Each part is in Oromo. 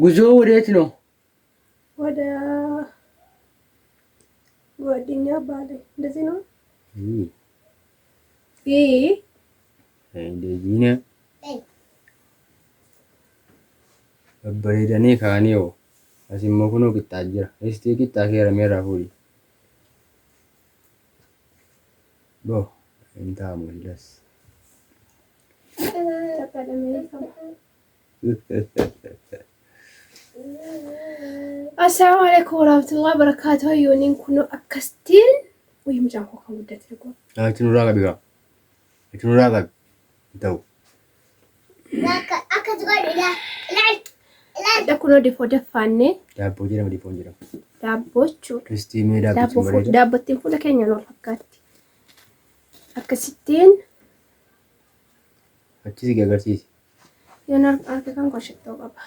ጉዞ ወዴት ነው? ወደ ጓደኛ ባለ እንደዚህ ነው። እንደዚህ ነው። babbareedanii kaanii hoo as immoo kunoo qixxaa jira. Istii qixxaa keeramee irraa fuudhi. Boo hin taa'amu silas. Assalamu alaikum warahmatullahi wabarakatuh. Yooniin kunoo akkastiin wayii mucaan koo kan guddate kun. Achi nurraa qabi gaa. Achi nurraa qabi. Ta'u. Akka godhudha. Ada kunoo difoo daffaanne. Daabboo jedhama difoon jedhama. Daabboo jechuudha. Istii mee daabboo bareeda. Daabbottiin fuula keenya nuu fakkaatti. Akkasittiin. Achi si agarsiisi. Yoon harka kan qooshattoo qaba.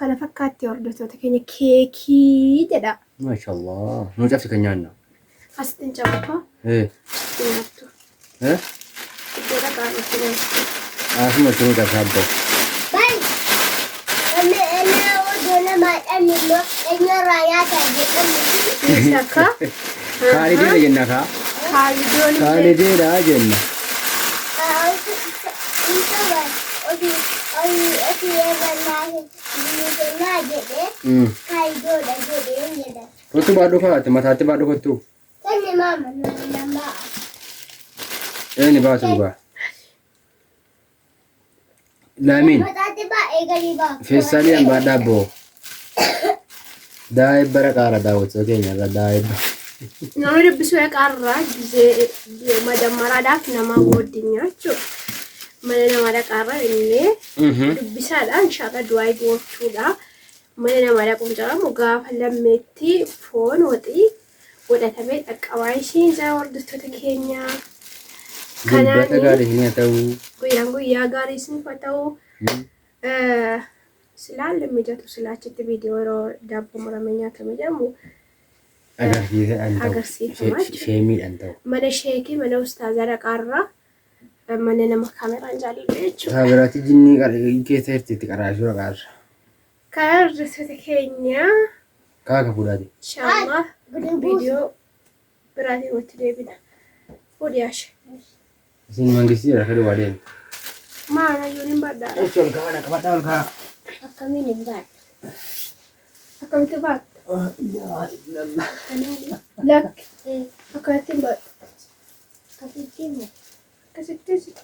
Kana fakkaatti hordoftoota keenya keekii jedha. Maashaallah. Nuu cabsi kan nyaanna. Asittiin cabaa. Nyaattu. Iddoo dhaqaa itti nyaattu. Asuma turuu cabsa abboo. Bye. Ana odoona maadhaan immoo eenyurraa nyaataa jedhamu. Akka. Kaalideera jenna kaa. Kaalideera jenna. Kottu baaduu kaa'ate mataatti baaduu kottu. Kan mama nama. Ni baatu dhugaa. Laamin. Mataatti baay'ee gadi baatu. Feessaalii hambaa daabboo. Daa'ibba raqaara daawwatoo keenya irra daa'ibba. Namni dubbisuu eeqarraa gisee madammaraadhaaf nama wajjin jechuudha. Mana nama dhaqaarra illee dubbisaadhaan shaara du'aa gochuudha. Mana nama dhaquun jedhamu gaafa lammeetti foon waxii godhatamee dhaqqabaa ishiin isaa hordoftoota keenyaa. Gulbata gaarii hin haa ta'u. Guyyaa gaarii isiniif haa ta'u. Silaan mijatu silaachitti viidiyoo yeroo daabboo muramee nyaatame jedhamu. Agarsiifama. Sheemiidhaan ta'u. Mana sheekii mana ustaazaa dhaqaarraa mana nama kaameraan jaalladhu jechuudha. Kaameraatti jinnii keessa hirtiitti qaraashuu dhaqaarra. Kan hordoftoota keenyaa. Kaaka fuudhaati. Inshaallah viidiyoo biraatiin walitti deebina. Fuudhiyaashe. Isin mangistii irra fedhu waa deemu. Maana iyyuu hin baadhaa. Ichi ol kaa'aa qabadhaa ol kaa'aa. Akkamiin hin baadhu? Akkamitti baadha? Lakki. Akkamitti hin baadhu? Akkasitti immoo. Akkasitti.